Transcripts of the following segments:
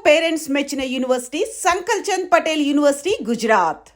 Parents మెచ్చిన university సంకల్ Chand Patel university, Gujarat.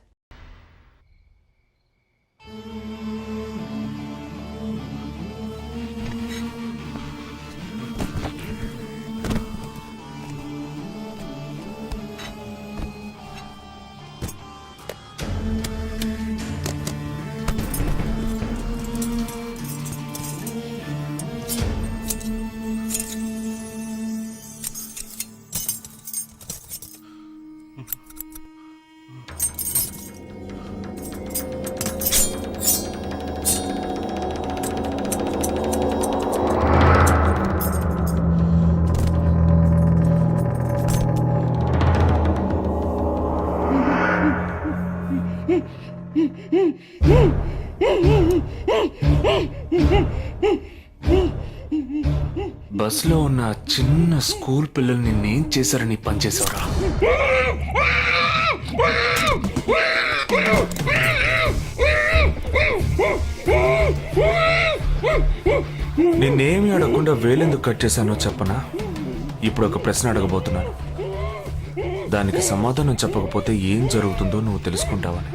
బస్లో ఉన్న చిన్న స్కూల్ పిల్లల్ని నేనేం చేశారని పనిచేసావురా? నిన్నేమి అడగకుండా వేలెందుకు కట్ చేశానో చెప్పనా? ఇప్పుడు ఒక ప్రశ్న అడగబోతున్నాను. దానికి సమాధానం చెప్పకపోతే ఏం జరుగుతుందో నువ్వు తెలుసుకుంటావని.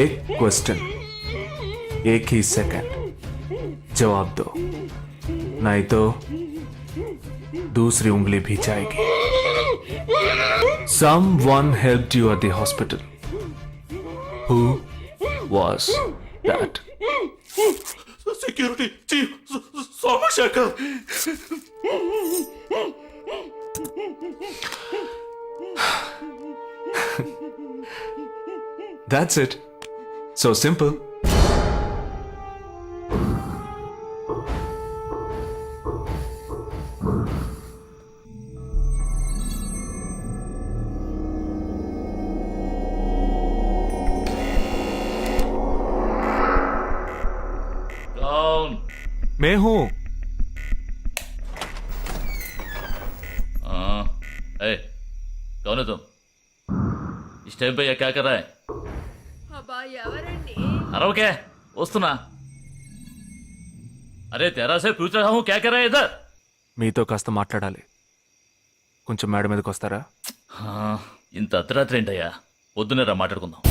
एक क्वेश्चन, एक ही सेकंड, जवाब दो, नहीं तो दूसरी उंगली भी जाएगी. Someone helped you at the hospital. Who was that? Security chief Somashekar. That's it. So simple. Down. मैं हूं. ए, कौन है तुम? इस टाइम पे ये क्या कर रहा है? अरे क्या वस्तुना? अरे तेरा से पूछ रहा हूँ, क्या कर रहा है इधर? మీతో కాస్త మాట్లాడాలి. కొంచెం మేడ మీదకి వస్తారా? ఇంత అర్ధరాత్రి ఏంటయ్యా? పొద్దున్నే రా మాట్లాడుకుందాం.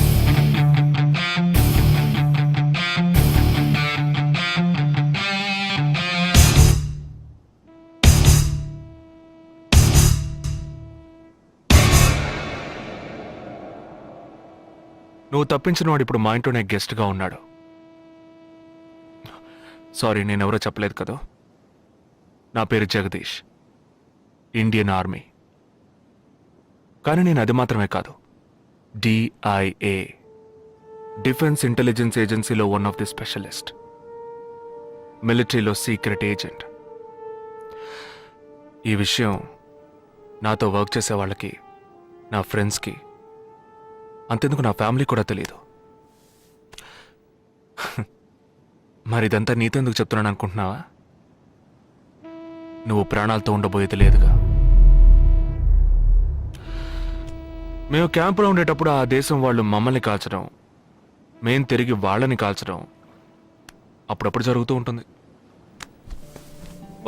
నువ్వు తప్పించిన వాడు ఇప్పుడు మా ఇంట్లోనే గెస్ట్గా ఉన్నాడు. సారీ, నేనెవరో చెప్పలేదు కదా. నా పేరు జగదీష్, ఇండియన్ ఆర్మీ. కానీ నేను అది మాత్రమే కాదు, DIA, డిఫెన్స్ ఇంటెలిజెన్స్ ఏజెన్సీలో వన్ ఆఫ్ ది స్పెషలిస్ట్, మిలిటరీలో సీక్రెట్ ఏజెంట్. ఈ విషయం నాతో వర్క్ చేసే వాళ్ళకి, నా ఫ్రెండ్స్కి, అంతెందుకు నా ఫ్యామిలీ కూడా తెలియదు. మరి ఇదంతా నీతెందుకు చెప్తున్నాను అనుకుంటున్నావా? నువ్వు ప్రాణాలతో ఉండబోయేది లేదుగా. మేము క్యాంపులో ఉండేటప్పుడు ఆ దేశం వాళ్ళు మమ్మల్ని కాల్చడం, మేం తిరిగి వాళ్ళని కాల్చడం అప్పుడప్పుడు జరుగుతూ ఉంటుంది.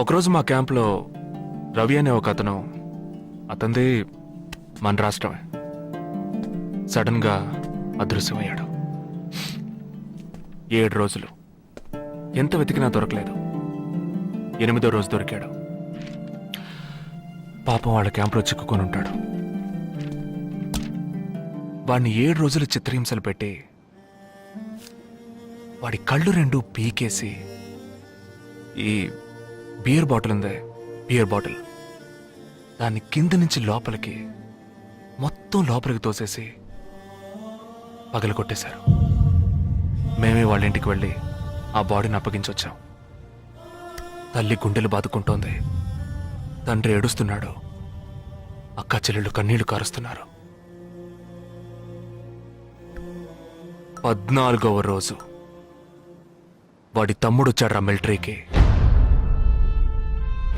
ఒకరోజు మా క్యాంప్లో రవి అనే ఒక అతను, అతనిది మన రాష్ట్రమే, సడన్గా అదృశ్యమయ్యాడు. 7 రోజులు ఎంత వెతికినా దొరకలేదు. 8వ రోజు దొరికాడు. పాపం వాళ్ళ క్యాంపులో చిక్కుకొని ఉంటాడు. వాడిని 7 రోజులు చిత్రహింసలు పెట్టి వాడి కళ్ళు 2 పీకేసి ఈ బియర్ బాటిల్ ఉందే, బియర్ బాటిల్, దాన్ని కింద నుంచి లోపలికి మొత్తం లోపలికి తోసేసి పగలు కొట్టేశారు. మేమే వాళ్ళ ఇంటికి వెళ్ళి ఆ బాడీని అప్పగించొచ్చాం. తల్లి గుండెలు బాదుకుంటోంది, తండ్రి ఏడుస్తున్నాడు, అక్క చెల్లెళ్ళు కన్నీళ్లు కారుస్తున్నారు. 14వ రోజు వాడి తమ్ముడు వచ్చాడ్రా మిలిటరీకి.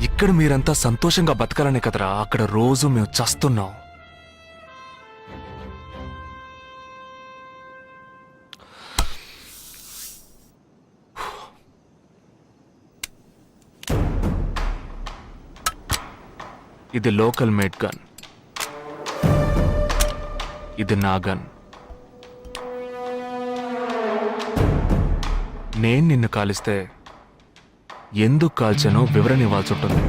ఇక్కడ మీరంతా సంతోషంగా బతకాలనే కదరా అక్కడ రోజు మేము చస్తున్నాం. ఇది లోకల్ మేడ్ గన్. ఇది నా గన్. నేను నిన్ను కాలిస్తే ఎందుకు కాల్చానో వివరణ ఇవ్వాల్సి ఉంటుంది.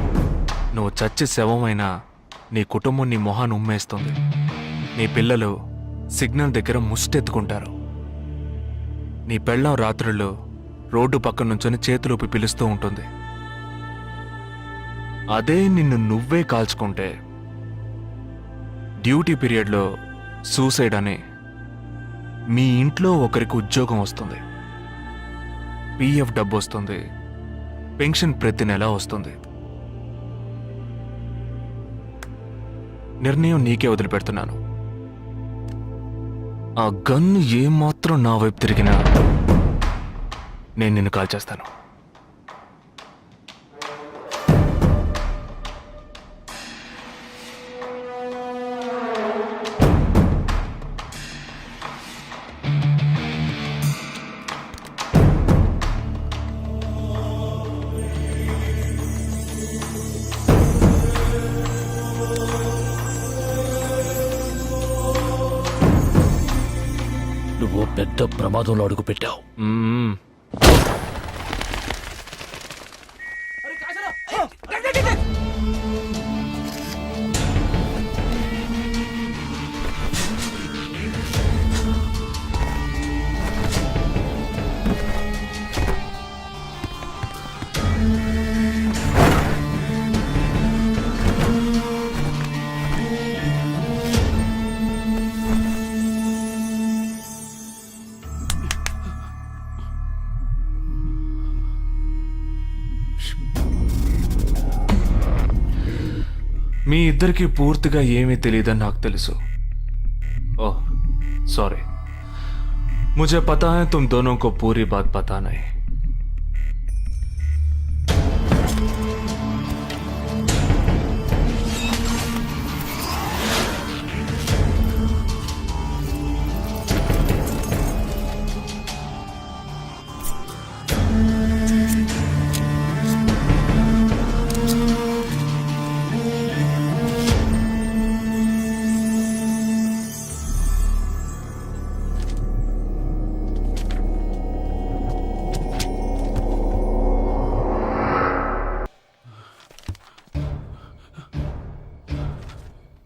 నువ్వు చచ్చి శవమైనా నీ కుటుంబం నీ మొహాన్ని ఉమ్మేస్తుంది. నీ పిల్లలు సిగ్నల్ దగ్గర ముష్టెత్తుకుంటారు. నీ పెళ్ళాం రాత్రుళ్ళు రోడ్డు పక్కన నుంచొని చేతులూపి పిలుస్తూ ఉంటుంది. అదే నిన్ను నువ్వే కాల్చుకుంటే డ్యూటీ పీరియడ్లో సూసైడ్ అని మీ ఇంట్లో ఒకరికి ఉద్యోగం వస్తుంది, పిఎఫ్ డబ్బు వస్తుంది, పెన్షన్ ప్రతి నెల వస్తుంది. నిర్ణయం నీకే వదిలిపెడుతున్నాను. ఆ గన్ను ఏమాత్రం నా వైపు తిరిగినా నేను నిన్ను కాల్చేస్తాను. నువ్వు పెద్ద ప్రమాదంలో అడుగు పెట్టావు. మ్మ్. మీ ఇద్దరికి పూర్తిగా ఏమీ తెలియదని నాకు తెలుసు. ఓహ్ सॉरी, मुझे पता है तुम दोनों को पूरी बात पता नहीं.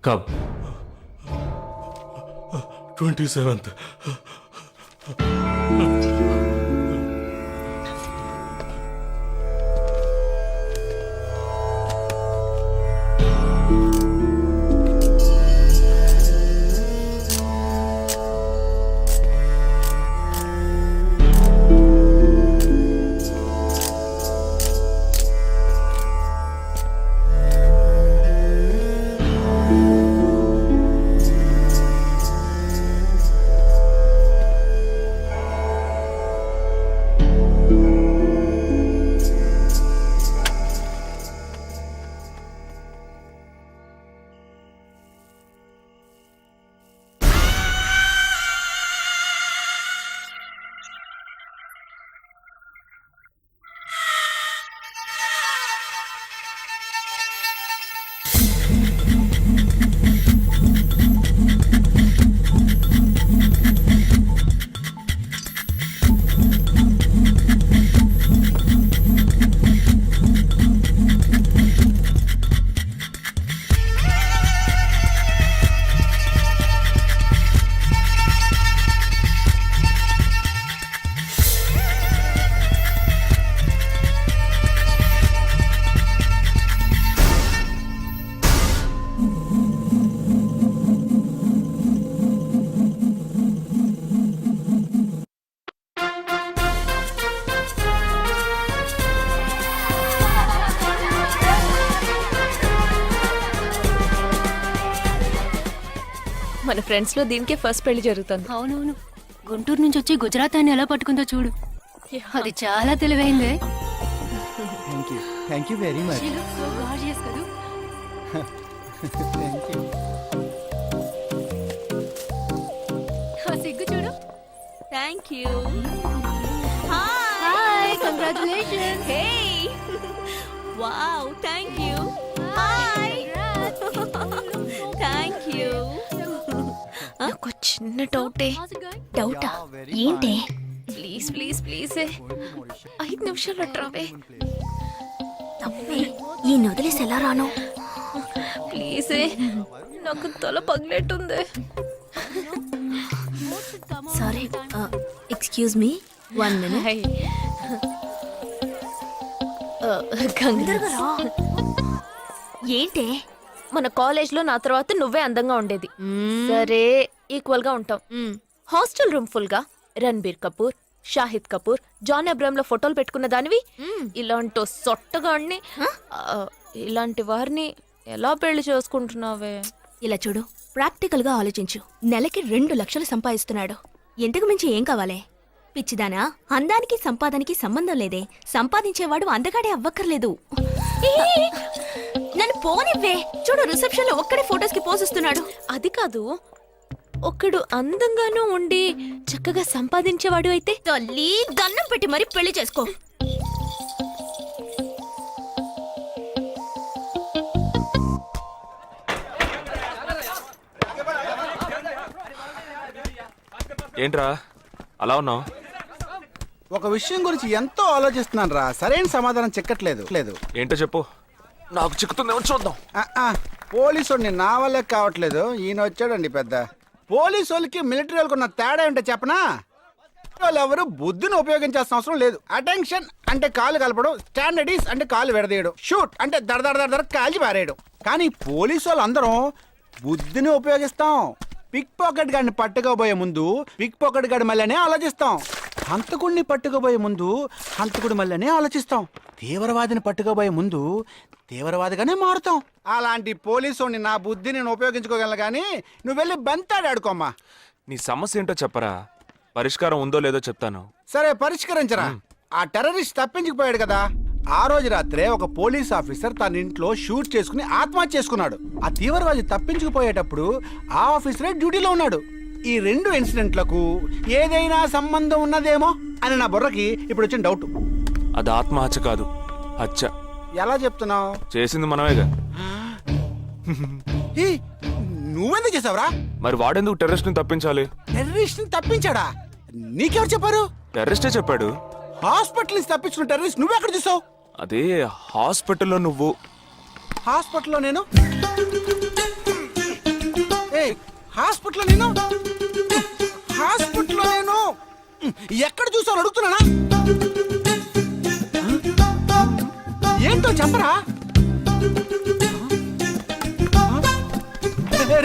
कब? 27th. మన ఫ్రెండ్స్ లో దీనికే ఫస్ట్ పెళ్లి జరుగుతుంది. అవునవును, గుంటూరు నుంచి వచ్చి గుజరాత్ అని ఎలా పట్టుకుందో చూడు. అది చాలా తెలివైందే. Thank you very much. She looks so gorgeous కదూ. Thank you. ఆ సిగ్గు చూడు. Thank you. Hi, congratulations. Hey wow thank you. Hi. Thank you. నాకు చిన్న డౌటే. డౌటా ఏంటి? ప్లీజ్ ప్లీజ్ ప్లీజ్ 5 నిమిషాలు అట్రావే. తప్పే, ఈ నొదిలేసి ఎలా రాను? ప్లీజ్ నాకు తల పగిలేట్టుంది. Sorry, excuse me, 1 minute. Hi. Gangadhar ఏంటే? మన కాలేజ్ లో నా తర్వాత నువ్వే అందంగా ఉండేది. సరే ఈక్వల్ గా ఉంటాం. హాస్టల్ రూమ్ ఫుల్ గా రణబీర్ కపూర్, షాహిద్ కపూర్, జాన్ అబ్రామ్ లో ఫోటోలు పెట్టుకున్న దానివి ఇలాంటి సొట్టగాడిని, ఇలాంటి వారిని ఎలా పెళ్లి చేసుకుంటున్నావే? ఇలా చూడు, ప్రాక్టికల్ గా ఆలోచించు. నెలకి 2 లక్షలు సంపాదిస్తున్నాడు. ఇంతకు మించి ఏం కావాలే? పిచ్చిదానా, అందానికి సంపాదనకి సంబంధం లేదే. సంపాదించేవాడు అందగాడే అవ్వక్కర్లేదు. నన్ను పోనివ్వే. చూడు, రిసెప్షన్ లో ఒక్కడే ఫోటోస్ కి పోసిస్తున్నాడు. అది కాదు, ఒకడు అందంగానూ ఉండి చక్కగా సంపాదించేవాడు అయితే తల్లి దండం పెట్టి మరి పెళ్లి చేసుకో. ఏంట్రా అలా ఉన్నావు? ఒక విషయం గురించి ఎంతో ఆలోచిస్తున్నాను రా, సరైన సమాధానం చిక్కట్లేదు లేదు. ఏంటో చెప్పు, నాకు చిక్కుతుందేమో చూద్దాం. పోలీసు నా వల్లే కావట్లేదు. ఈయన వచ్చాడండి పెద్ద. పోలీసు వాళ్ళకి మిలిటరీ వాళ్ళకి ఉన్న తేడా ఏంటో చెప్పనా? వాళ్ళు ఎవరు బుద్ధిని ఉపయోగించాల్సిన అవసరం లేదు. అటెన్షన్ అంటే కాలు కలపడం, స్టాండర్డీస్ అంటే కాలు విడదీయడం, షూట్ అంటే దడ కాల్చి పారేయడం. కానీ పోలీసు వాళ్ళు అందరం బుద్ధిని ఉపయోగిస్తాం. పిక్ పాకెట్ గాడిని పట్టుకోబోయే ముందు పిక్ పాకెట్ గాడి మళ్ళీనే ఆలోచిస్తాం. హంతకుడిని పట్టుకోబోయే ముందు హంతకుడి మళ్ళీనే ఆలోచిస్తాం. తీవ్రవాదిని పట్టుకోబోయే ముందు తీవ్రవాదిగానే మారుతాం. అలాంటి పోలీసుని నా బుద్ధి నేను ఉపయోగించుకోగలను, కానీ నువ్వు వెళ్ళి బంతాడు ఆడుకోమ్మా. నీ సమస్య ఏంటో చెప్పరా, పరిష్కారం ఉందో లేదో చెప్తాను. సరే పరిష్కరించరా. ఆ టెర్రరిస్ట్ తప్పించుకుపోయాడు కదా, ఆ రోజు రాత్రే ఒక పోలీస్ ఆఫీసర్ తన ఇంట్లో షూట్ చేసుకుని ఆత్మహత్య చేసుకున్నాడు. ఆ తీవ్రవాది తప్పించుకుపోయేటప్పుడు ఆ ఆఫీసరే డ్యూటీలో ఉన్నాడు. ఈ 2 ఇన్సిడెంట్లకు ఏదైనా సంబంధం ఉన్నదేమో అని నా బుర్రకి ఇప్పుడు వచ్చిన డౌట్. అది ఆత్మహత్య కాదు, హత్య. ఎలా చెప్తున్నావు? చేసింది మనమేగా. నువ్వెందుకు చేసావురా? మరి వాడెందుకు టెర్రరిస్ట్ ని తప్పించాలి? టెర్రరిస్ట్ ని తప్పించాడా? నీకెవరు చెప్పారు? టెర్రరిస్టే చెప్పాడు. హాస్పిటల్ నుంచి తప్పించిన టెర్రరిస్ట్ నువ్వెక్కడ చూసావు? అదే హాస్పిటల్లో నువ్వు. హాస్పిటల్లో నేను? హాస్పిటల్లో నేను? హాస్పిటల్లో నేను ఎక్కడ చూసావు అడుగుతున్నానా? ఏంటో చెప్పరా?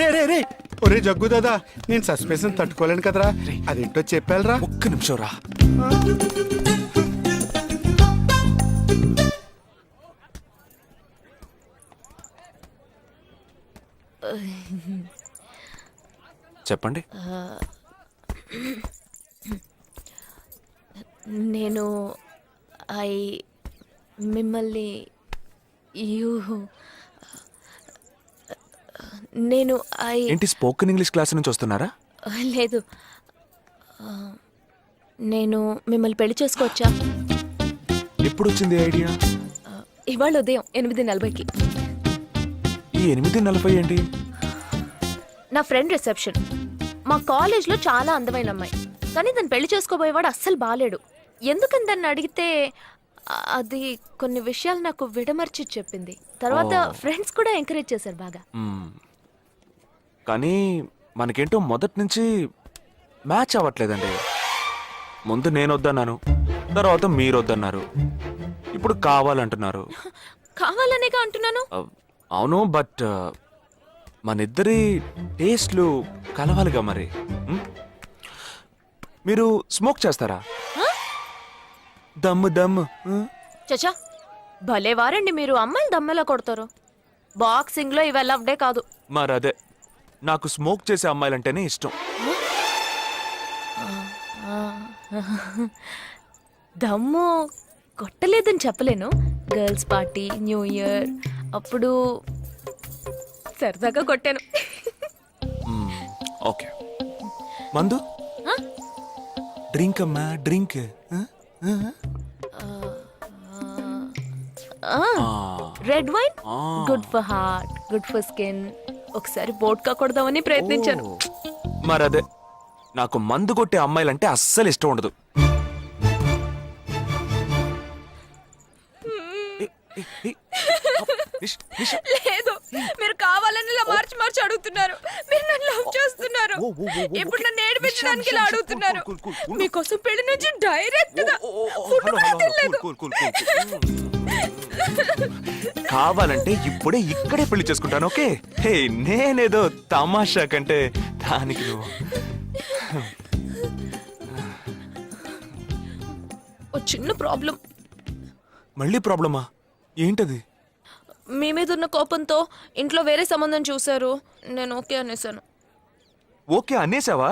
రే ఒరే జగ్గు దాదా, నేను సస్పెన్షన్ తట్టుకోలేను కదరా. అదేంటో చెప్పాలరా. ఒక్క నిమిషం రా. చెప్పండి. నేను మిమ్మల్ని నేను ఏంటి స్పోకెన్ ఇంగ్లీష్ క్లాస్ నుంచి వస్తున్నారా? లేదు, నేను మిమ్మల్ని పెళ్లి చేసుకోవచ్చా? ఎప్పుడు వచ్చింది ఐడియా? ఇవాళ ఉదయం 8:40కి. ఈ 8:40 ఏంటి? నా ఫ్రెండ్ రిసెప్షన్. మా కాలేజ్లో చాలా అందమైన అమ్మాయి, కానీ దాన్ని పెళ్లి చేసుకోబోయేవాడు అస్సలు బాలేడు. ఎందుకని దాన్ని అడిగితే అది కొన్ని విషయాలు నాకు విడమర్చి చెప్పింది. తర్వాత ఫ్రెండ్స్ కూడా ఎంకరేజ్ చేశారు బాగా. కానీ మనకేంటో మొదటి నుంచి మ్యాచ్ అవ్వట్లేదండి. ముందు నేను వద్దన్నాను, తర్వాత మీరు వద్దన్నారు, ఇప్పుడు కావాలంటున్నారు. కావాలనేగా అంటున్నాను. అవును, బట్ మనిద్దరి టేస్ట్లు కలవాలిగా మరి. మీరు స్మోక్ చేస్తారా? దమ్ము దమ్ము. చచా, భలే వారండి మీరు. అమ్మాయిలు దమ్మెలా కొడతారు. బాక్సింగ్ లో ఇవి అలవ్డే కాదు. మరదే, నాకు స్మోక్ చేసే అమ్మాయిలంటేనే ఇష్టం. దమ్ము కొట్టలేదని చెప్పలేను. గర్ల్స్ పార్టీ, న్యూ ఇయర్ అప్పుడు సరదాగా కొట్టాను. ఓకే, మందు డ్రింక్ అమ్మా, drink. Red wine good for heart, good for skin. ఒకసారి బోట్కా కొడదామని ప్రయత్నించాను. మరదే నాకు మందు కొట్టే అమ్మాయిలంటే అస్సలు ఇష్టం ఉండదు. లేదు, మీరు కావాలని ఇలా మార్చి మార్చి అడుగుతున్నారు. మీరు నన్ను లవ్ చేస్తున్నారు. ఇప్పుడు నన్ను ఏడిపించడానికి ఇలా అడుగుతున్నారు. మీకోసం పెళ్లి నుంచి డైరెక్ట్ గా ఫుడ్ కూడా తినలేదు. కావాలంటే ఇప్పుడే ఇక్కడే పెళ్లి చేసుకుంటాను. ఓకే, హే నేనేదో తమాషా కంటే దానికి నువ్వు ఓ చిన్న ప్రాబ్లం. మళ్ళీ ప్రాబ్లమా? ఏంటది? మీ మీద ఉన్న కోపంతో ఇంట్లో వేరే సంబంధం చూశారు. నేను ఓకే అనేసాను. ఓకే అనేసావా?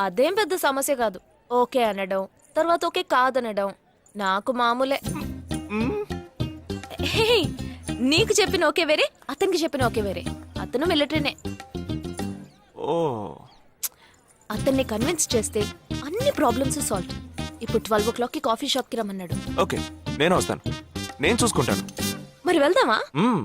అదేం పెద్ద సమస్య కాదు. ఓకే అనడం, తర్వాత ఓకే కాదనడం నాకు మామూలే. హే, నీకు చెప్పిన ఓకే వేరే, అతనికి చెప్పిన ఓకే వేరే. అతను మిలిటరీనే. ఓ అతన్ని కన్విన్స్ చేస్తే అన్ని ప్రాబ్లమ్స్ సాల్వ్. ఇప్పుడు 12 o'clockకి కాఫీ షాప్కి రమ్మన్నాడు. ఓకే, నేను వస్తాను. నేను చూసుకుంటాను. మరి వెళ్దామా? మ్మ్.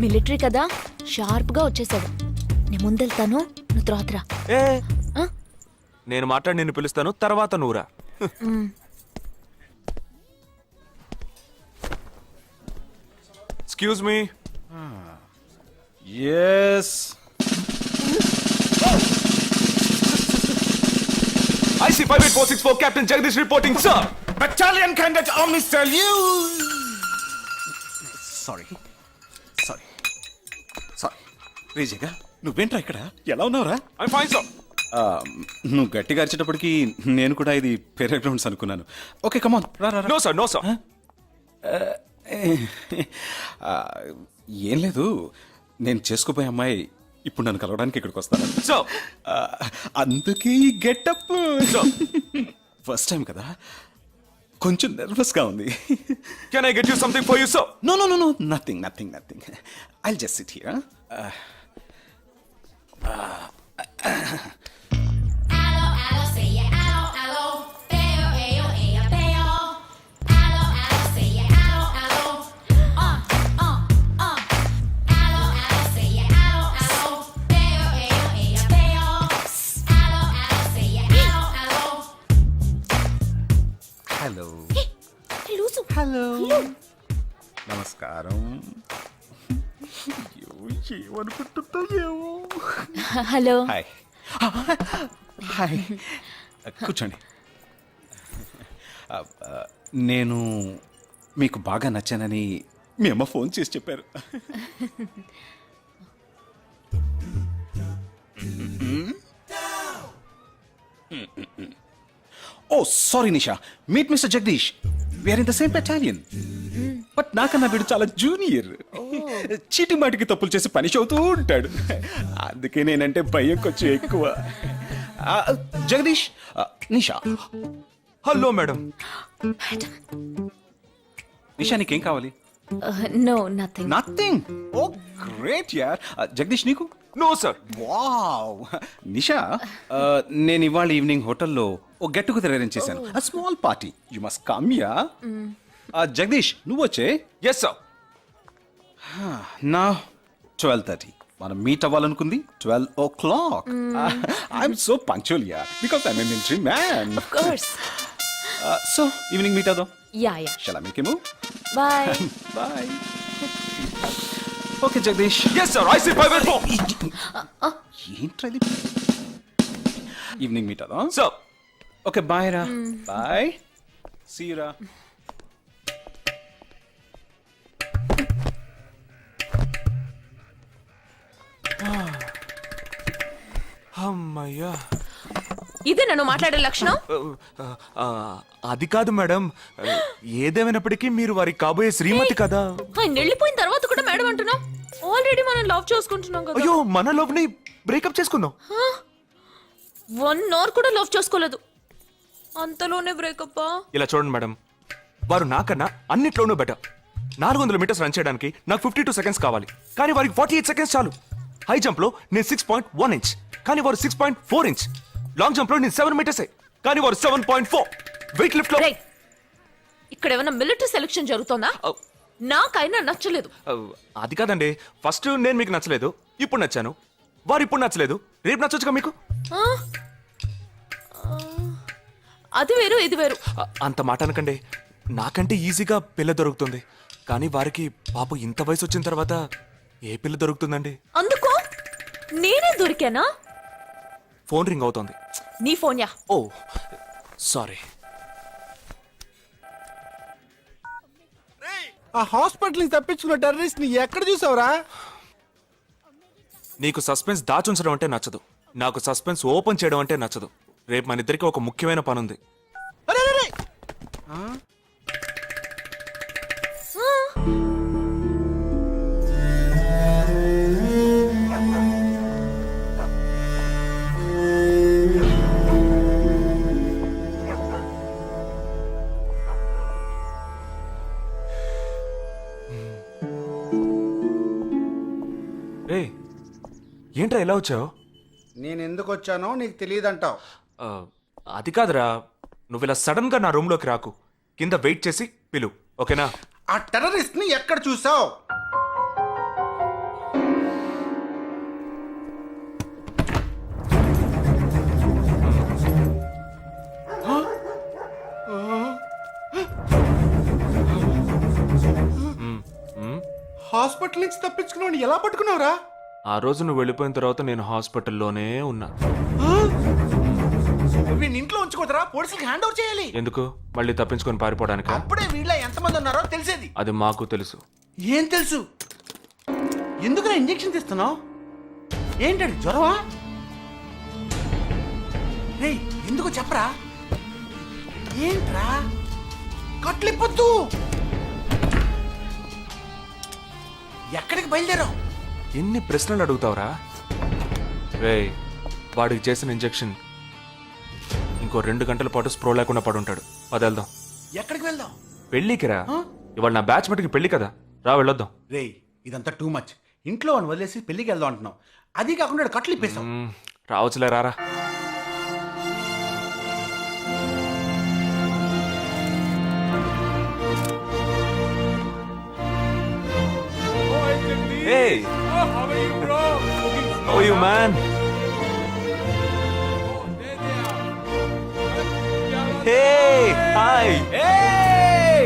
మిలిటరీ కదా, షార్ప్ గా వచ్చేసాడు. నేను ముందెళ్తాను, నువ్వు తర్వాత రా. ఏ ఆ? నేను మాట్లాడి నిన్ను పిలుస్తాను, తర్వాత నువ్వురా. Excuse me. Yes IC 58464 Captain Jagdish reporting, sir. Battalion Cadet Army salute. Sorry sorry sorry రేజేగా నువ్వేంట్రా ఇక్కడ ఎలా ఉన్నావురా? I'm fine, sir. నువ్వు గట్టిగా అరిచేటప్పటికి నేను కూడా ఇది పేరే గ్రౌండ్స్ అనుకున్నాను. ఓకే కమాన్ రా రా రా. No, sir. No, sir. ఏం లేదు, నేను చేసుకోపోయే అమ్మాయి ఇప్పుడు నన్ను కలవడానికి ఇక్కడికి వస్తాను. Sir. అందుకే ఈ గెటప్. ఫస్ట్ టైం కదా, కొంచెం నర్వస్గా ఉంది. Can I get you something for you, sir? No, no, no, no, nothing, nothing, nothing. I'll just sit here. Hello loose. Hello నమస్కారం. ఏమనుకుంటుందో ఏమో. హలో. హాయ్ హాయ్ కూర్చోండి. నేను మీకు బాగా నచ్చానని మీ అమ్మ ఫోన్ చేసి చెప్పారు. Oh sorry Nisha, meet mister Jagdish. We're in the same battalion. But నాకన్నా వీడు చాలా జూనియర్. చీటి మాటికి తప్పులు చేసి పని అవుతూ ఉంటాడు. అందుకే నేనంటే భయం కొంచెం ఎక్కువ. జగదీష్, నిషా. Hello madam. నిషా నీకేం కావాలి? No, nothing. Nothing. Oh great యార్. జగదీష్ నీకు? No, sir. వావ్. నిషా, నేను ఇవాళ ఈవినింగ్ హోటల్లో ఓ గెట్ టుగెదర్ అరేంజ్ చేశాను. Small party. You must come yeah. Jagdish నువ్వు వచ్చే. Yes, sir. నా 12:30 మనం మీట్ అవ్వాలనుకుంది 12 o'clock. I'm so punctual yeah, because I'm a military man. Of course. So evening meet అవుదాం. Yeah yeah. Shall I make a move? Bye. Bye. Okay Jagdish. Yes, sir. IC 584. ఏంట్రా ఇది? Evening meet అవుదాం. Sir. Okay bye రా. Bye. See you రా. అమ్మయ్యా. ఇదే నన్ను మాట్లాడే లక్షణం. అది కాదు మేడం, ఏదేమైనప్పటికీ మీరు వారి కాబోయే శ్రీమతి కదా. ఆయన వెళ్ళిపోయిన తర్వాత కూడా మేడం అంటున్నావు. ఆల్రెడీ మనం లవ్ చేసుకుంటున్నాం కదా. అయ్యో, మన లోపుని బ్రేకప్ చేసుకుందాం. 1 hour కూడా లవ్ చేసుకోలేదు, అంతలోనే బ్రేకప్. ఇలా చూడండి మేడం, వారు నాకన్నా అన్నిట్లోనూ బెటర్. 400 meters రన్ చేయడానికి నాకు 52 seconds కావాలి, కానీ వారికి 48 seconds చాలు. హై జంప్ లో నేను 6.1 ఇంచ్ కానీ వారు 6.4 ఇంచ్. లాంగ్ జంప్ లో నేను 7 మీటర్స్ కానీ వారు 7.4. వెయిట్ లిఫ్ట్ లో రేయ్, ఇక్కడ ఏమైనా మిలిటరీ సెలక్షన్ జరుగుతోందా? నాకైనా నచ్చలేదు. అది కాదండి, ఫస్ట్ నేను మీకు నచ్చలేదు, ఇప్పుడు నచ్చాను. వారు ఇప్పుడు నచ్చలేదు, రేపు నచ్చొచ్చుగా మీకు. ఆ? అది వేరు ఇది వేరు. అంత మాట అనకండి. నాకంటే ఈజీగా పిల్ల దొరుకుతుంది, కానీ వారికి పాప ఇంత వయసు వచ్చిన తర్వాత ఏ పిల్ల దొరుకుతుందండి? అందుకో నేనే దొరికానా? ఫోన్ రింగ్ అవుతోంది. నీ ఫోన్ యా. ఓ సారీ. ఆ హాస్పిటల్ నుంచి తప్పించుకున్న టెర్రరిస్ట్ ని ఎక్కడ చూసావురా? నీకు సస్పెన్స్ దాచుంచడం అంటే నచ్చదు, నాకు సస్పెన్స్ ఓపెన్ చేయడం అంటే నచ్చదు. రేపు మన ఇద్దరికి ఒక ముఖ్యమైన పని ఉంది. అరే, అరే, అరే. రే ఏంట్రా ఎలా వచ్చావు? నేను ఎందుకు వచ్చానో నీకు తెలియదంటావు. అది కాదురా, నువ్వు ఇలా సడన్ గా నా రూమ్ లోకి రాకు. కింద వెయిట్ చేసి పిలు, ఓకేనా? ఆ టెర్రరిస్ట్ ని ఎక్కడ చూసావు? హాస్పిటల్ నుంచి తప్పించుకున్నావు ఎలా పట్టుకున్నావురా? ఆ రోజు నువ్వు వెళ్ళిపోయిన తర్వాత నేను హాస్పిటల్లోనే ఉన్నా. వీడిని ఇంట్లో ఉంచుకోదరా, పోలీసులకు హ్యాండ్ ఓవర్ చేయాలి. ఎందుకు? మళ్ళీ తప్పించుకొని పారిపోవడానికి? అప్పుడే వీళ్ళ ఎంతమంది ఉన్నారో తెలిసేది. అది మాకు తెలుసు. ఏం తెలుసు? ఎందుకు ఇంజెక్షన్ తీస్తున్నావు? ఏంటండి జ్వరమా? రే ఎందుకు చెప్పరా? ఏంట్రా కట్లిప్పొద్దు. ఎక్కడికి బయలుదేరావు? ఎన్ని ప్రశ్నలు అడుగుతావురా? రే వాడికి చేసిన ఇంజెక్షన్ ఇంకో 2 గంటల పాటు స్ప్రో లేకుండా పడుంటాడు. పద వెళ్దాం. ఎక్కడికి వెళ్దాం? పెళ్ళికి రా. ఇవాళ నా బ్యాచ్ మటుకి పెళ్లి కదా, రా వెళ్ళొద్దాం. రే ఇదంతా టూ మచ్. ఇంట్లో అని వదిలేసి పెళ్లికి వెళ్దాం అంటున్నావు, అది కాకుండా కట్లు ఇప్పేసావు. రావచ్చులే, రారా. Hey! How are you, bro? How are you, man? Hey! Hi! Hey!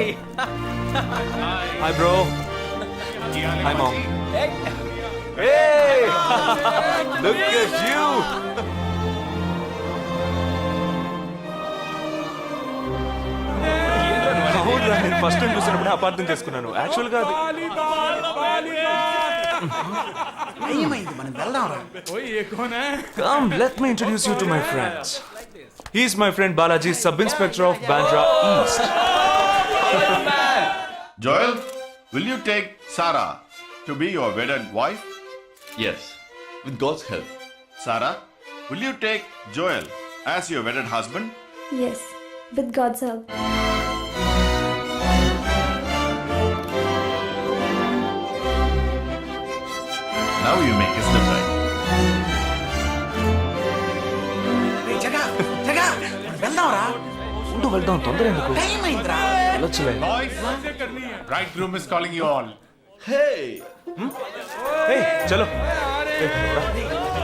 Hi, bro. Hi, mom. Hey! Look at you! అవునురా, నేను ఫస్ట్ టైం చూసినప్పుడు అపార్థం చేసుకున్నాను. యాక్చువల్గా అది ఏమైంది? మనం వెళ్దాం రా. Come, let me introduce you to my friends. He's my friend Balaji, Sub-Inspector of Bandra East. Joel, will you take Sarah to be your wedded wife? Yes, with God's help. Sarah, will you take Joel as your wedded husband? Yes, with God's help. Now you may kiss them right. రే జగా జగా మనం వెళ్దాం రా. ఉండు, వెళ్దాం. తొందర ఎందుకు? Time అయిందిరా. వెళ్ళొచ్చులే. Boys, bridegroom is calling you all. Hey! Hey, చలో.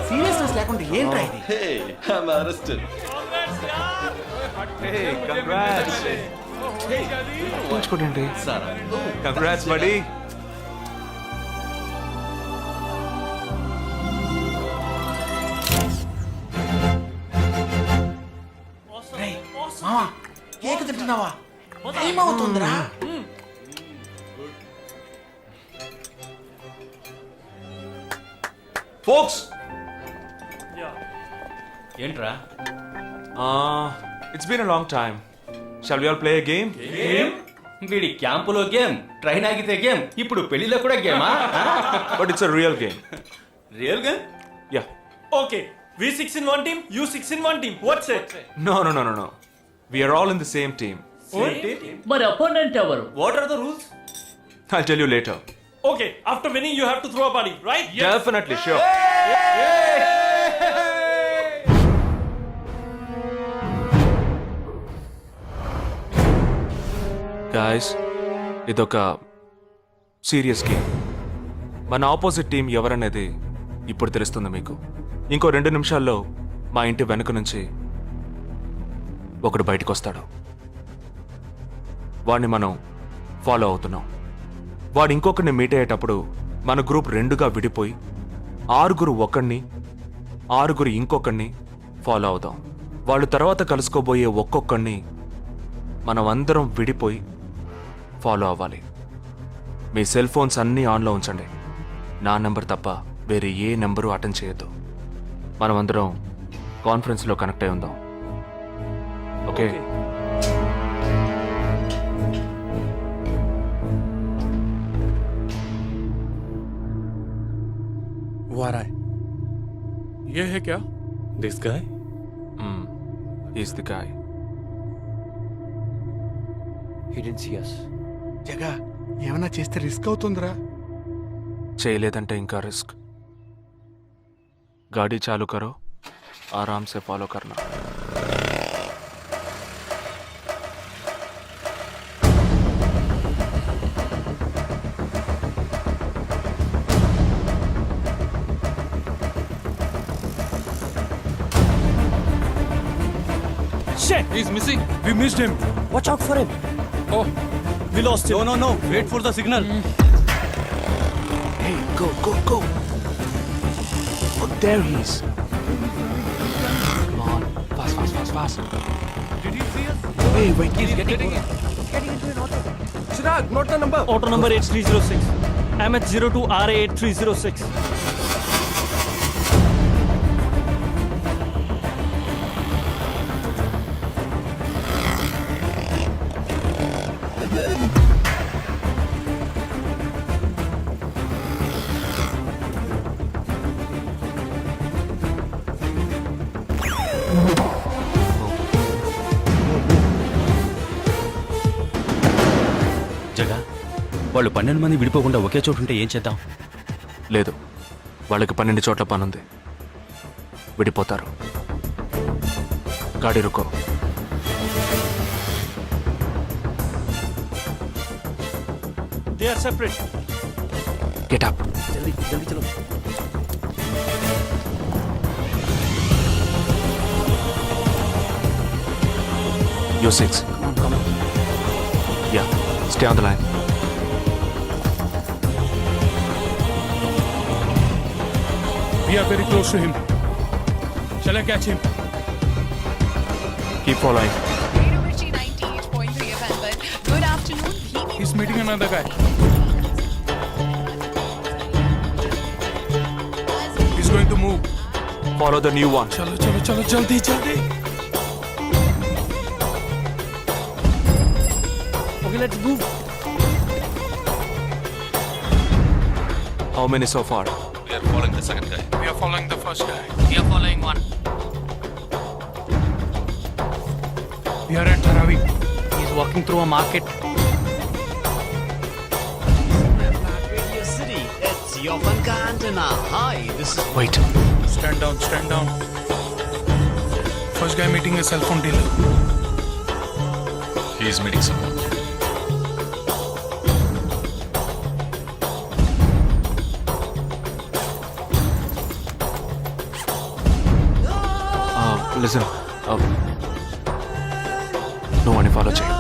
Seriousness లేకుండా ఏంట్రా ఇది? Hey, I'm arrested. Hey, congrats. ఉంచుకోండి. Sarah. Congrats, buddy. రే మావా, కేక్ తింటున్నావా? టైం అవుతుందిరా. Folks! ఏంట్రా? It's been a long time. Shall we all play a game? వీడి క్యాంపులో గేమ్, ట్రైన్ ఆగితే గేమ్, ఇప్పుడు పెళ్లిలో కూడా గేమా? But it's a real game. Real game? Yeah. Okay, we 6 in one team, you 6 in one team. What's it? No. We are all in the same team. మరి opponent ఎవరు? What are the rules? I'll tell you later. Okay, after winning, you have to throw a party, right? Definitely sure. Guys, ఇదొక serious game. మన opposite team ఎవరనేది ఇప్పుడు తెలుస్తుంది మీకు. ఇంకో 2 నిమిషాల్లో మా ఇంటి వెనుక నుంచి ఒకడు బయటకు వస్తాడు. వాడిని మనం ఫాలో అవుతున్నాం. వాడు ఇంకొకరిని మీట్ అయ్యేటప్పుడు మన గ్రూప్ 2గా విడిపోయి 6 ఒకడిని 6 ఇంకొకరిని ఫాలో అవుదాం. వాళ్ళు తర్వాత కలుసుకోబోయే ఒక్కొక్కడిని మనం అందరం విడిపోయి ఫాలో అవ్వాలి. మీ సెల్ ఫోన్స్ అన్నీ ఆన్లో ఉంచండి. నా నెంబర్ తప్ప వేరే ఏ నెంబరు అటెండ్ చేయొద్దు. మనం అందరం కాన్ఫరెన్స్లో కనెక్ట్ అయి ఉందాం. ఓకే? Who are I? ये है क्या? This guy? Is the guy. He didn't see us. జగా ఏమన్నా చేస్తే రిస్క్ అవుతుందిరా. చేయలేదంటే ఇంకా రిస్క్. गाड़ी चालू करो, आराम से फॉलो करना. Shit! He's missing. We missed him. Watch out for him. Oh, we lost him. No. Wait for the signal. Hey, go. Oh, there he is. Come on, fast. Did he see us? Hey, wait. He's getting into an auto. Chirag, note the number. Auto number 8306. MH02 RA 8306. జగా, వాళ్ళు 12 మంది విడిపోకుండా ఒకే చోటు ఉంటే ఏం చేద్దాం? లేదు, వాళ్ళకి 12 చోట్ల పనుంది. విడిపోతారు. గాడి రుకో. They are separate. Get up. जल्दी चलो. You're 6. Come on. Yeah, stay on the line. We are very close to him. Shall I catch him? Keep following. Good afternoon. He's meeting another guy. He's going to move. Follow the new one. चलो जल्दी. Okay, let's move. How many so far? We are following the second guy. We are following the first guy. We are following one. We are at Dharavi. He's walking through a market. Wait. Stand down. First guy meeting a cell phone dealer. He is meeting someone. Listen. No one follow check.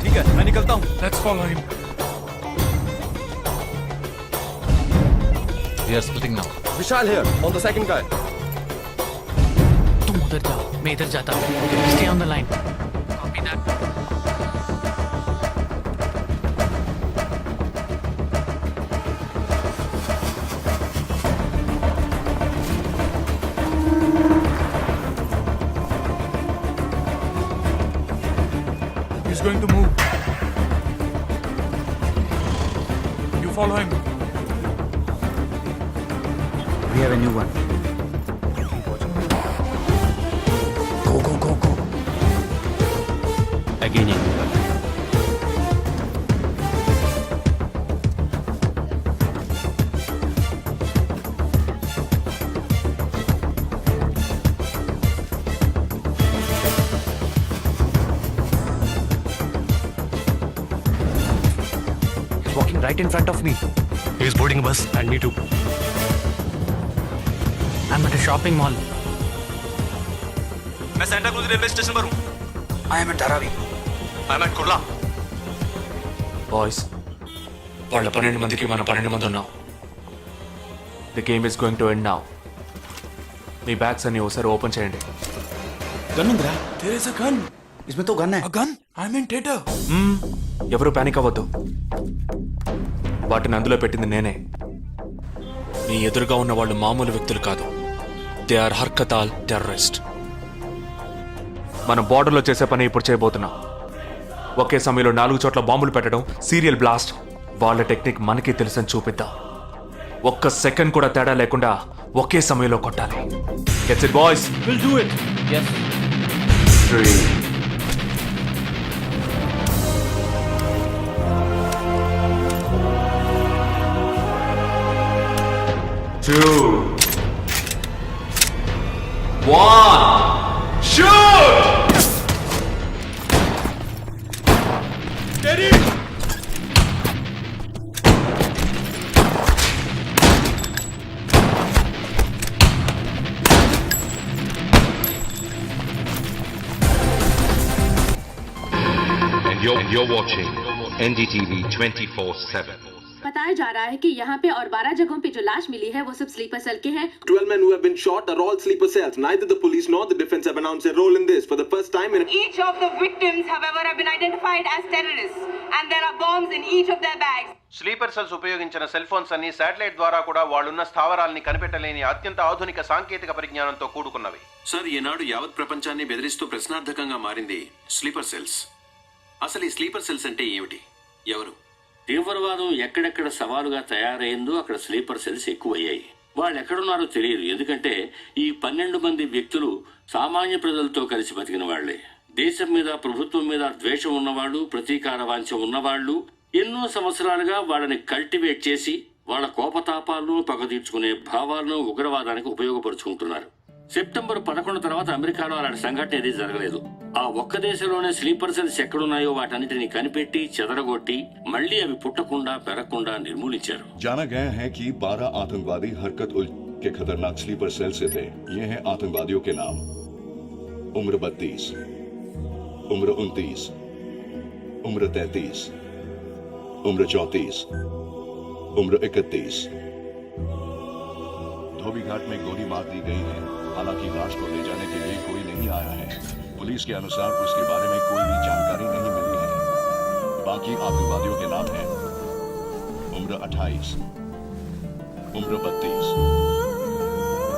ठीक है, मैं निकलता हूँ. Let's follow him. We are splitting now. Vishal here, on the second guy. तुम उधर जाओ, मैं इधर जाता हूँ. Stay on the line. Copy that. He's going to move. You follow him. We have a new one. Again. right in front of me. He is boarding a bus and me too. I'm at a shopping mall. मैं Santa cruise railway station पर हूँ. I am at Dharavi. I am at Kurla. Boys, వాళ్ళ 12 మందికి మనం 12 మంది ఉన్నాం. The game is going to end now. Me bags అన్ని ఒకసారి ఓపెన్ చేయండి. గన్ ఉందిరా? There is a gun. इसमें तो गन है. A gun? I'm in theater. ఎవరు పానిక్ అవ్వద్దు. వాటిని అందులో పెట్టింది నేనే. మీ ఎదురుగా ఉన్న వాళ్ళు మామూలు వ్యక్తులు కాదు. They are Harkatul terrorist. మనం బార్డర్లో చేసే పని ఇప్పుడు చేయబోతున్నాం. ఒకే సమయంలో 4 చోట్ల బాంబులు పెట్టడం, సీరియల్ బ్లాస్ట్. వాళ్ళ టెక్నిక్ మనకి తెలుసని చూపిద్దాం. ఒక్క సెకండ్ కూడా తేడా లేకుండా ఒకే సమయంలో కొట్టాలి. Gets it boys? We'll do it. Yes. 3 2 1 shoot! Steady. And you're watching NDTV 24/7. बताया जा रहा है कि यहाँ पे और 12 जगहों पे जो लाश मिली है वो सब स्लीपर सेल के हैं. 12 men who have been shot are all sleeper cells. Neither the police nor the defense have announced a role in this. For the first time in Each of the victims, however, have been identified as terrorists, and there are bombs in each of their bags. Sleeper cells ఉపయోగించిన cell phones అన్ని satellite ద్వారా కూడా వాళ్ళున్న స్థావరాల్ని కనిపెట్టలేని అత్యంత ఆధునిక సాంకేతిక పరిజ్ఞానంతో కూడుకున్నవి. Sir, ఈనాడు యావత్ ప్రపంచాన్ని బెదిరిస్తూ ప్రశ్నార్థకంగా మారింది స్లీపర్ సెల్స్. అసలు ఈ స్లీపర్ సెల్స్ అంటే ఏమిటి? ఎవరు? తీవ్రవాదం ఎక్కడెక్కడ సవాలుగా తయారైందో అక్కడ స్లీపర్ సెల్స్ ఎక్కువయ్యాయి. వాళ్ళు ఎక్కడున్నారో తెలియదు. ఎందుకంటే ఈ 12 మంది వ్యక్తులు సామాన్య ప్రజలతో కలిసి బతికిన వాళ్లే. దేశం మీద, ప్రభుత్వం మీద ద్వేషం ఉన్నవాళ్ళు, ప్రతీకార వాంఛ ఉన్నవాళ్ళు ఎన్నో సంవత్సరాలుగా వాళ్ళని కల్టివేట్ చేసి వాళ్ళ కోపతాపాలను, పగ తీర్చుకునే భావాలను ఉగ్రవాదానికి ఉపయోగపరుచుకుంటున్నారు. సెప్టెంబర్ 11 తర్వాత అమెరికాలో అలాంటి సంఘటన ఏది జరగలేదు. ఆ ఒక్క దేశంలోనే స్లీపర్ సెల్స్ ఎక్కడున్నాయో వాటన్నిటిని కనిపెట్టి చెదరగొట్టి మళ్లీ అవి పుట్టకుండా పెరగకుండా నిర్మూలించారు. जाना गया है कि 12 आतंकवादी हरकत उल के खतरनाक स्लीपर सेल से थे. ये हैं आतंकवादियों के नाम: उम्र 32, उम्र 29, उम्र 33, उम्र 34, उम्र 31. धोबी घाट में गोली मार दी गई है. हालांकि लाश को ले जाने के लिए कोई नहीं आया है. पुलिस के अनुसार उसके बारे में कोई भी जानकारी नहीं मिली है. बाकी आतंकवादियों के नाम हैं: उम्र 28, उम्र 32,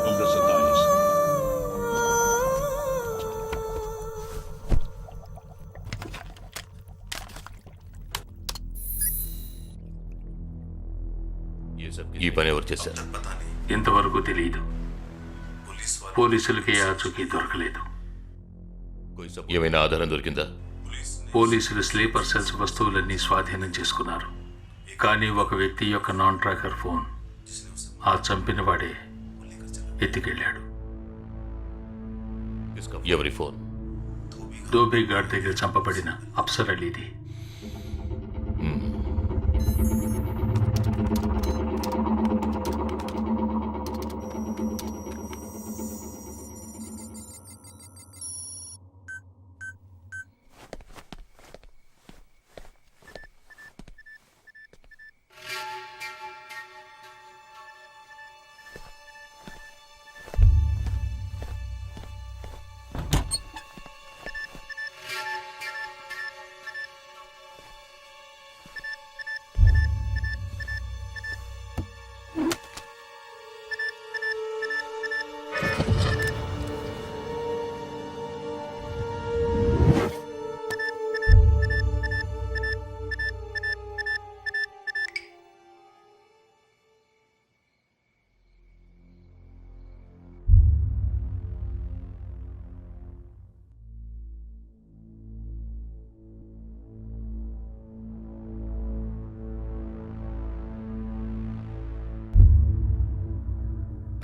उम्र 27. ఈ పని ఎవరు చేశారు? ఇంతవరకు తెలియదు. పోలీసులకి ఆచూకీ దొరకలేదు. ఏమైనా ఆధారం దొరికిందా? పోలీసులు స్లీపర్ సెల్స్ వస్తువులన్నీ స్వాధీనం చేసుకున్నారు. కానీ ఒక వ్యక్తి యొక్క నాన్ ట్రాకర్ ఫోన్ ఆ చంపిన వాడే ఎత్తికెళ్ళాడు. ఎవరి ఫోన్? ధోబీ ఘాట్ దగ్గర చంపబడిన అప్సర్ అలీది.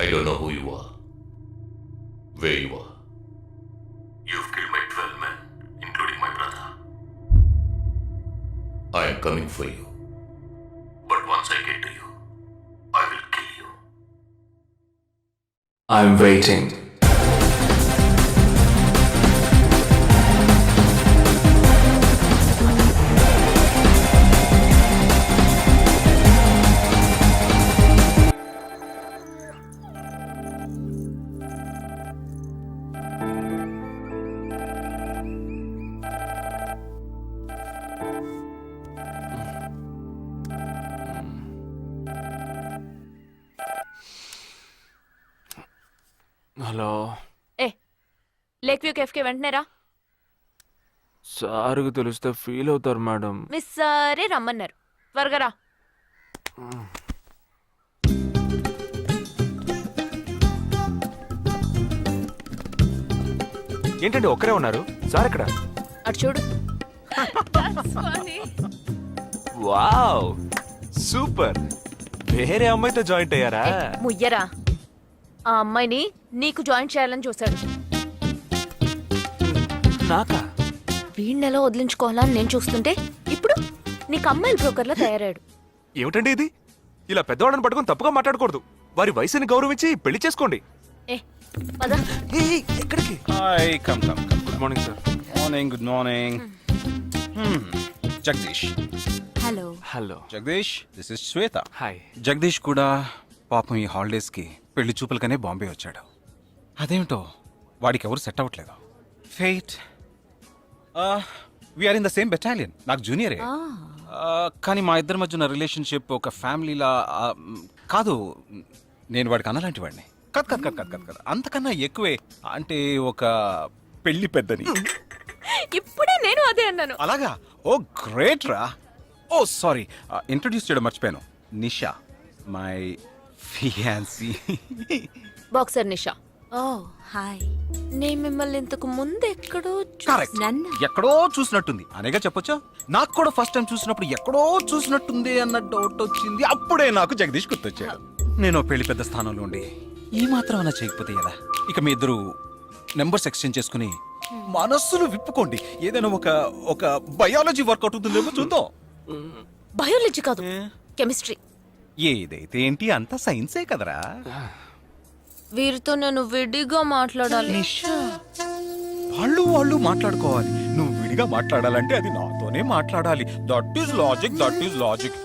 I don't know who you are, where you are. You've killed my 12 men, including my brother. I am coming for you. I'm waiting. Hello, a lake view కేఫ్కి వెంటనే రా. సార్కి తెలిస్తే ఫీల్ అవుతారు మేడం. మిస్ సరే రమ్మన్నారు, త్వరగా రా. ఏంటండి ఒక్కరే ఉన్నారు? సార్ ఎక్కడ? అటు చూడు. Wow, super. వేరే అమ్మాయితో జాయింట్ అయ్యారా? ముయ్యరా, ఆ అమ్మాయిని నీకు జాయిన్ చేయాలని చూశాడు. నాకా? వీణ్ణెలా వదిలించుకోవాలని నేను చూస్తుంటే ఇప్పుడు నీకు అమ్మాయిల బ్రోకర్లా తయారాడు. ఏమిటండి ఇది? ఇలా పెద్దవాళ్ళని పట్టుకొని తప్పుగా మాట్లాడకూడదు. వారి వయసుని గౌరవించి పెళ్లి చేసుకోండి. ఏ పద. ఎక్కడికి? Hi, come come come. Good morning sir. Morning, good morning. Jagadish. Hello. Hello. Jagadish, this is Shweta. Hi. Jagadish కూడా పాపం ఈ హాలిడేస్కి పెళ్లి చూపులకనే బాంబే వచ్చాడు. అదేమిటో వాడికి ఎవరు సెట్ అవ్వట్లేదు. ఫెయిట్. We are in the same battalion. నాకు జూనియరే. కానీ మా ఇద్దరి మధ్య ఉన్న రిలేషన్షిప్ ఒక ఫ్యామిలీలా కాదు. నేను వాడికి అన్నలాంటి వాడిని కద్ కద్ కద్ కద్ కద్ కద్ అంతకన్నా ఎక్కువే. అంటే ఒక పెళ్లి పెద్దని. ఇప్పుడే నేను అదే అన్నాను. అలాగా? ఓ గ్రేట్ రా. ఓ సారీ, ఇంట్రొడ్యూస్ చేయడం మర్చిపోయాను. Nisha, my fiancee. Boxer Nisha. Oh hi. నేను మిమ్మల్ని ఇంతకు ముందు ఎక్కడో కరెక్ట్. నన్ను ఎక్కడో చూసినట్టుంది అనేగా చెప్పొచ్చా? నాకు కూడా ఫస్ట్ టైం చూసినప్పుడు ఎక్కడో చూసినట్టుంది అన్న డౌట్ వచ్చింది. అప్పుడే నాకు జగదీష్ గుర్తొచ్చాడు. నేను పెళ్లి పెద్ద స్థానంలో ఉండి ఈ మాత్రం అలా చేయకపోతే కదా. ఇక మీ ఇద్దరు నెంబర్స్ ఎక్స్చేంజ్ చేసుకుని మనస్సులు విప్పుకోండి. ఏదైనా ఒక బయాలజీ వర్కౌట్ అవుతుందేమో చూద్దాం. బయాలజీ కాదు, కెమిస్ట్రీ. ఏదైతే ఏంటి, అంతా సైన్సే కదరా. వీరితో నేను విడిగా మాట్లాడాలి. నిషా, వాళ్ళు మాట్లాడుకోవాలి. నువ్వు విడిగా మాట్లాడాలంటే అది నాతోనే మాట్లాడాలి. That is logic, that is logic.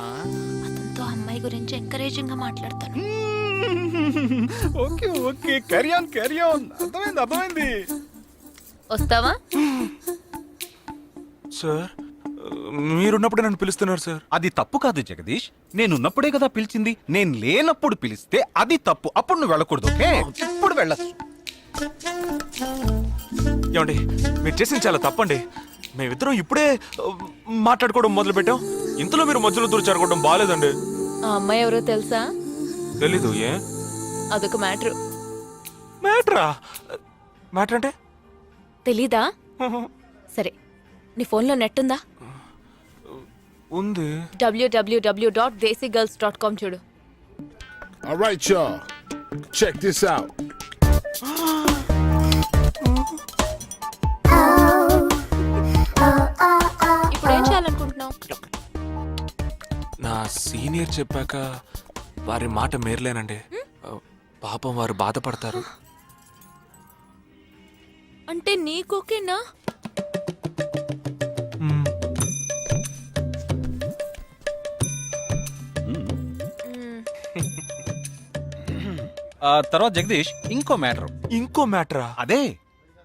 అతనితో అమ్మాయి గురించి ఎంకరేజింగ్ గా మాట్లాడతాను. Okay okay, carry on carry on. అర్థమైంది. వస్తావా? సార్, మీరున్నప్పుడే నన్ను పిలుస్తున్నారు సార్. అది తప్పు కాదు జగదీష్. నేనున్నప్పుడే కదా పిలిచింది. నేను లేనప్పుడు పిలిస్తే అది తప్పు. అప్పుడు నువ్వు వెళ్ళకూడదు. ఓకే, ఇప్పుడు వెళ్ళచ్చు. ఏమండి, మీరు చేసింది చాలా తప్పండి. మేమిద్దరం ఇప్పుడే మాట్లాడుకోవడం మొదలు పెట్టాం. ఇంతలో మీరు మధ్యలో దూరం బాగాలేదండి. ఆ అమ్మాయి ఎవరో తెలుసా? తెలీదు. ఏ అదొక మ్యాటర్. మ్యాటరా? మ్యాటర్ అంటే? తెలీదా? సరే, నీ ఫోన్లో నెట్ ఉందా? ఉంది. www.desicgirls.com చూడు. All right, y'all. Check this out. ఇప్పుడు ఏం చేయాలనుకుంటున్నావు? నా సీనియర్ చెప్పాక వారి మాట మేరలేనండి. పాపం వారు బాధపడతారు. అంటే నీకోకేనా? తర్వాత జగదీష్, ఇంకో మ్యాటర్. అదే,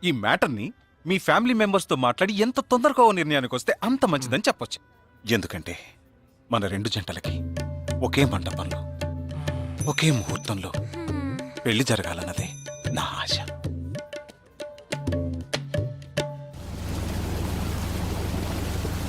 ఈ మ్యాటర్ని మీ ఫ్యామిలీ మెంబర్స్ తో మాట్లాడి ఎంత తొందరగా ఓ నిర్ణయానికి వస్తే అంత మంచిదని చెప్పొచ్చు. ఎందుకంటే మన రెండు జంటలకి ఒకే మండపంలో ఒకే ముహూర్తంలో పెళ్లి జరగాలన్నదే నా ఆశ.